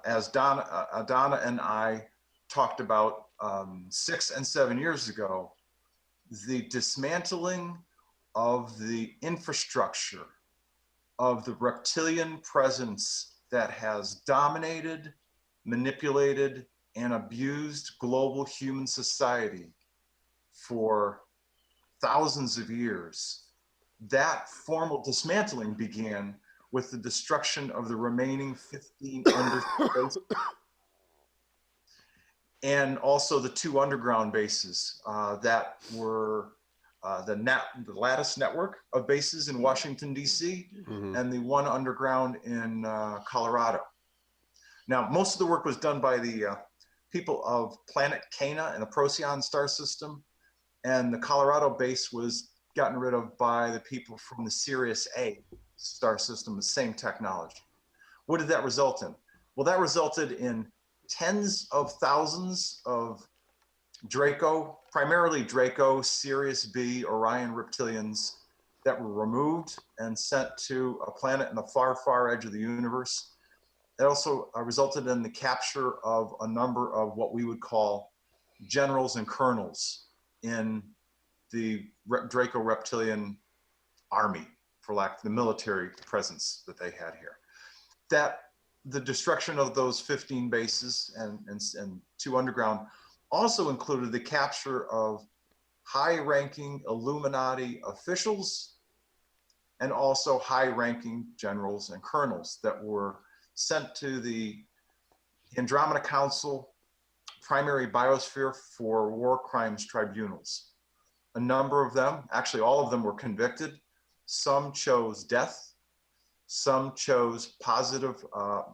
as Donna and I talked about 6 and 7 years ago, the dismantling of the infrastructure of the reptilian presence that has dominated, manipulated, and abused global human society for thousands of years. That formal dismantling began with the destruction of the remaining 15 underground and also the 2 underground bases that were the lattice network of bases in Washington, D.C., and the 1 underground in Colorado. Now, most of the work was done by the people of planet Cana in the Procyon star system, and the Colorado base was gotten rid of by the people from the Sirius A star system, the same technology. What did that result in? Well, that resulted in tens of thousands of Draco, primarily Draco, Sirius B, Orion reptilians that were removed and sent to a planet in the far, far edge of the universe. It also resulted in the capture of a number of what we would call generals and colonels in the Draco reptilian army, for lack of the military presence that they had here. That the destruction of those 15 bases and 2 underground also included the capture of high-ranking Illuminati officials and also high-ranking generals and colonels that were sent to the Andromeda Council primary biosphere for war crimes tribunals. A number of them, actually all of them, were convicted. Some chose death. Some chose positive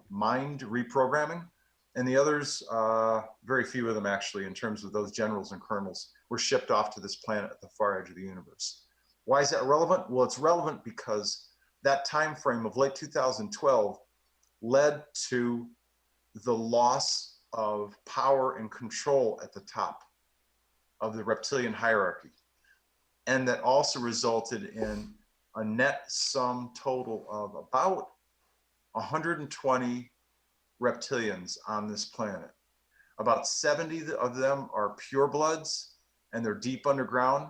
mind reprogramming. And the others, very few of them actually, in terms of those generals and colonels, were shipped off to this planet at the far edge of the universe. Why is that relevant? Well, it's relevant because that time frame of late 2012 led to the loss of power and control at the top of the reptilian hierarchy. And that also resulted in a net sum total of about 120 reptilians on this planet. About 70 of them are purebloods, and they're deep underground,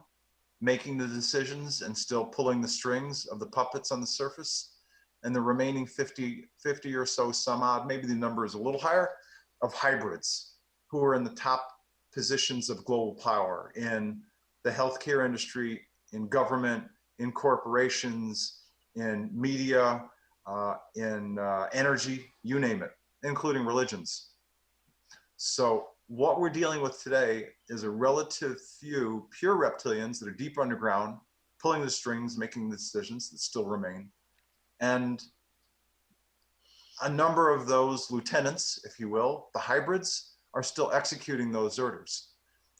making the decisions and still pulling the strings of the puppets on the surface. And the remaining 50 or so, some odd, maybe the number is a little higher, of hybrids who are in the top positions of global power in the healthcare industry, in government, in corporations, in media, in energy, you name it, including religions. So what we're dealing with today is a relative few pure reptilians that are deep underground, pulling the strings, making the decisions that still remain. And a number of those lieutenants, if you will, the hybrids, are still executing those orders.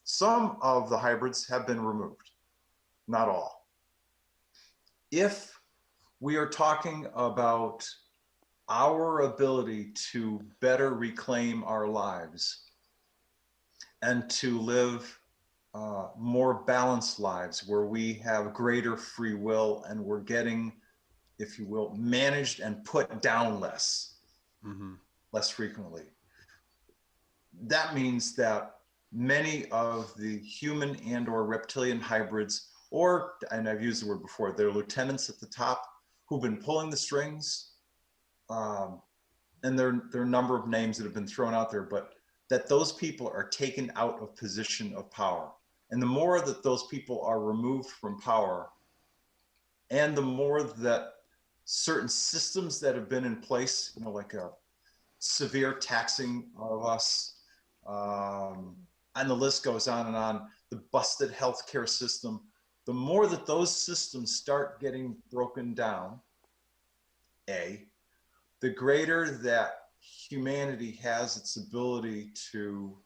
Some of the hybrids have been removed, not all. If we are talking about our ability to better reclaim our lives and to live more balanced lives where we have greater free will and we're getting, if you will, managed and put down less, less frequently. That means that many of the human and or reptilian hybrids, or, and I've used the word before, they're lieutenants at the top who've been pulling the strings, and there are a number of names that have been thrown out there, but that those people are taken out of position of power. And the more that those people are removed from power, and the more that certain systems that have been in place, you know, like a severe taxing of us, and the list goes on and on, the busted healthcare system, the more that those systems start getting broken down, the greater that humanity has its ability to,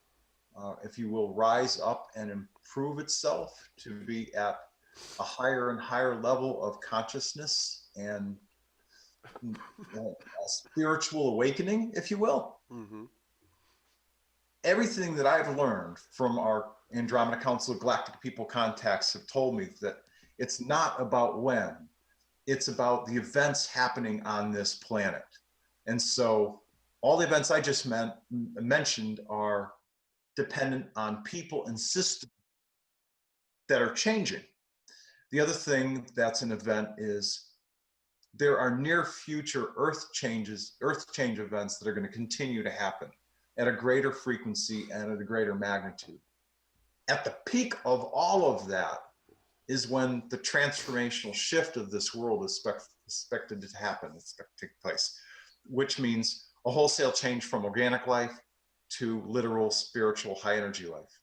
if you will, rise up and improve itself to be at a higher and higher level of consciousness and a spiritual awakening, if you will. Everything that I've learned from our Andromeda Council of Galactic People contacts have told me that it's not about when, it's about the events happening on this planet. And so all the events I just mentioned are dependent on people and systems that are changing. The other thing that's an event is there are near future earth change events that are going to continue to happen at a greater frequency and at a greater magnitude. At the peak of all of that is when the transformational shift of this world is expected to happen, it's expected to take place, which means a wholesale change from organic life to literal, spiritual, high energy life.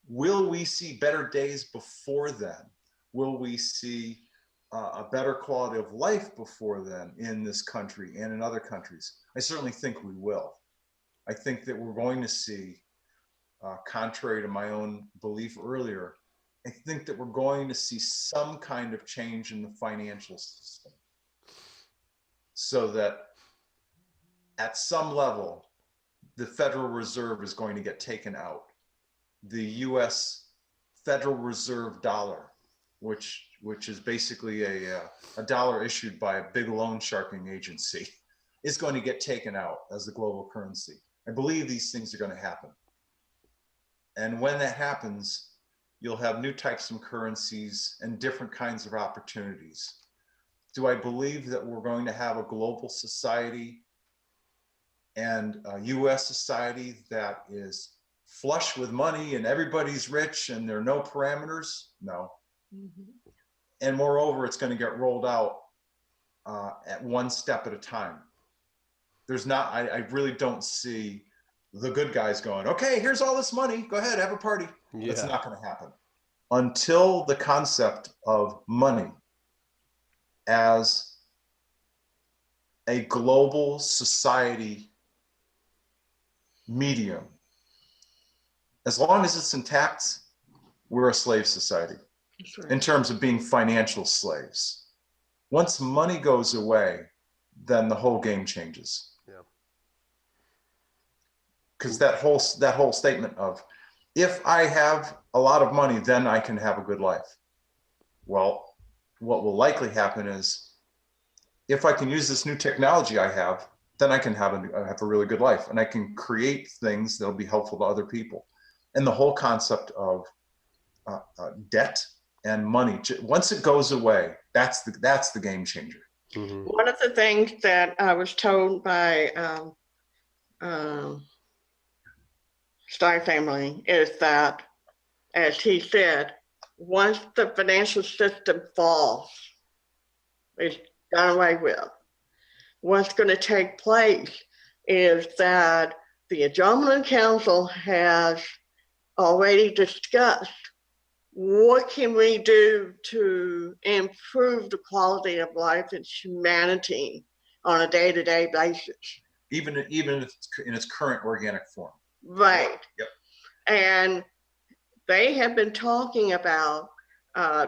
Will we see better days before then? Will we see a better quality of life before then in this country and in other countries? I certainly think we will. I think that we're going to see, contrary to my own belief earlier, I think that we're going to see some kind of change in the financial system, so that at some level, the Federal Reserve is going to get taken out. The US Federal Reserve dollar, which is basically a dollar issued by a big loan sharking agency, is going to get taken out as the global currency. I believe these things are going to happen. And when that happens, you'll have new types of currencies and different kinds of opportunities. Do I believe that we're going to have a global society and a US society that is flush with money and everybody's rich and there are no parameters? No. Mm-hmm. And moreover, it's going to get rolled out at one step at a time. There's not, I really don't see the good guys going, okay, here's all this money, go ahead, have a party. Yeah. That's not going to happen. Until the concept of money as a global society medium, as long as it's intact, we're a slave society. Right. In terms of being financial slaves. Once money goes away, then the whole game changes. Yeah. Because that whole statement of, if I have a lot of money, then I can have a good life. Well, what will likely happen is, if I can use this new technology I have, then I can have a really good life, and I can create things that'll be helpful to other people. And the whole concept of debt and money, once it goes away, that's the game changer. Mm-hmm. One of the things that I was told by Star Family is that, as he said, once the financial system falls, it's done away with. What's going to take place is that the Andromeda Council has already discussed what can we do to improve the quality of life in humanity on a day-to-day basis. Even in its current organic form. Right. Yep. And they have been talking about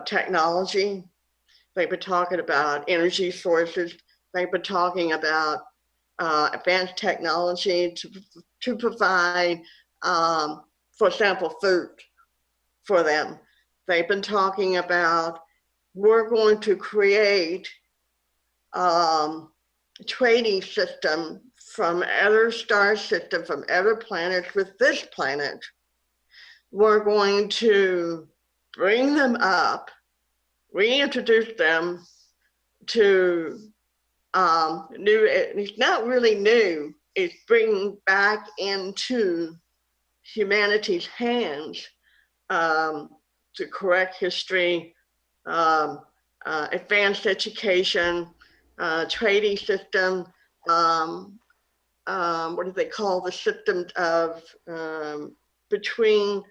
technology. They've been talking about energy sources. They've been talking about advanced technology to provide, for example, food for them. They've been talking about, we're going to create a trading system from other star systems, from other planets with this planet. We're going to bring them up, reintroduce them to new, it's not really new, it's bringing back into humanity's hands to correct history, advanced education, trading system, what do they call the system of between,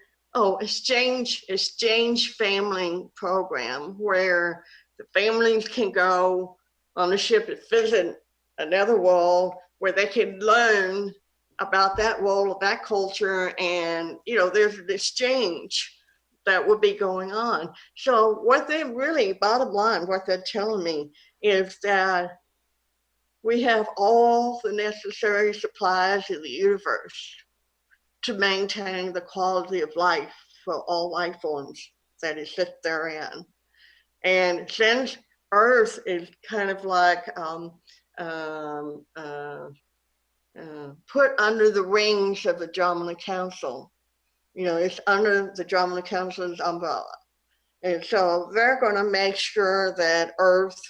exchange family program, where the families can go on a ship and visit another world where they can learn about that world, that culture, and there's an exchange that would be going on. So what they really, bottom line, what they're telling me is that we have all the necessary supplies in the universe to maintain the quality of life for all life forms that exist therein. And since Earth is kind of like put under the wings of the Dromana Council. You know, it's under the Dromana Council's umbrella. And so they're going to make sure that Earth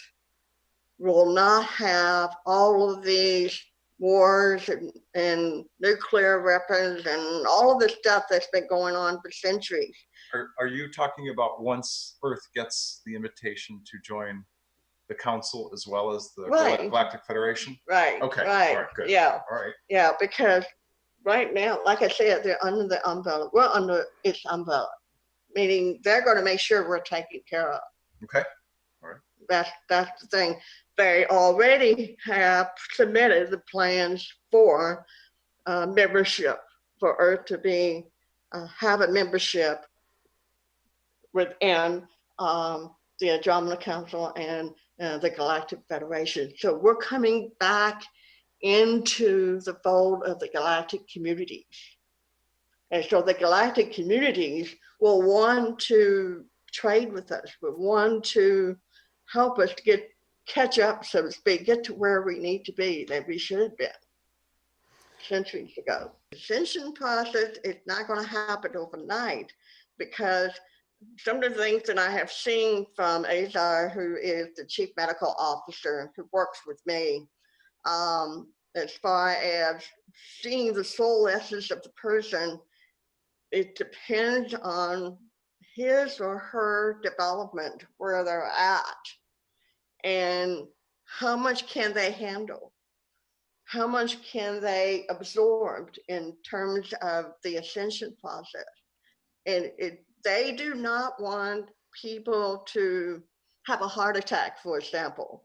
will not have all of these wars and nuclear weapons and all of the stuff that's been going on for centuries. Are you talking about once Earth gets the invitation to join the Council as well as the Galactic Federation? Right. Okay. Right. All right. Good. Yeah. All right. Yeah, because right now, like I said, they're under the umbrella. We're under its umbrella, meaning they're going to make sure we're taken care of. Okay. All right. That's the thing. They already have submitted the plans for membership, for Earth to be have a membership within the Andromeda Council and the Galactic Federation. So we're coming back into the fold of the galactic communities. And so the galactic communities will want to trade with us, will want to help us catch up, so to speak, get to where we need to be, that we should have been centuries ago. The ascension process is not going to happen overnight, because some of the things that I have seen from Azar, who is the chief medical officer who works with me, as far as seeing the soul essence of the person, it depends on his or her development, where they're at, and how much can they handle? How much can they absorb in terms of the ascension process? And they do not want people to have a heart attack, for example,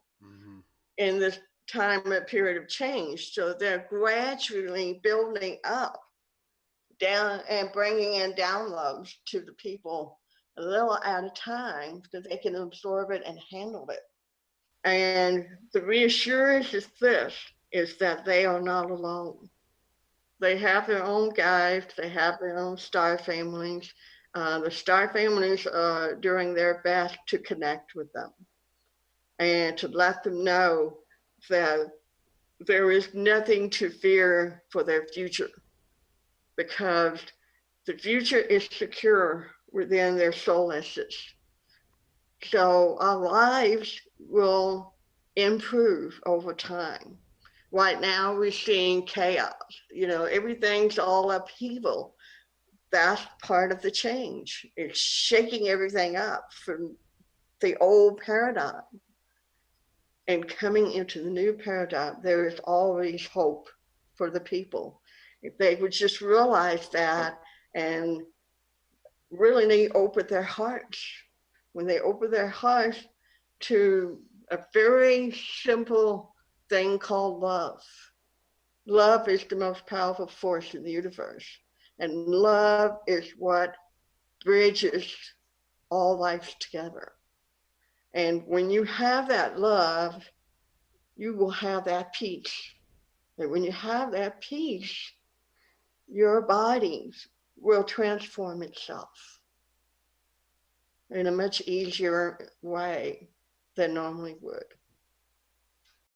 in this time and period of change. So they're gradually building up down and bringing in downloads to the people a little at a time, so they can absorb it and handle it. And the reassurance is this, is that they are not alone. They have their own guides, they have their own star families. The star families are doing their best to connect with them and to let them know that there is nothing to fear for their future, because the future is secure within their soul essence. So our lives will improve over time. Right now we're seeing chaos, you know, everything's all upheaval. That's part of the change. It's shaking everything up from the old paradigm and coming into the new paradigm. There is always hope for the people. If they would just realize that and really open their hearts. When they open their hearts to a very simple thing called love. Love is the most powerful force in the universe. And love is what bridges all lives together. And when you have that love, you will have that peace. And when you have that peace, your body will transform itself in a much easier way than normally would.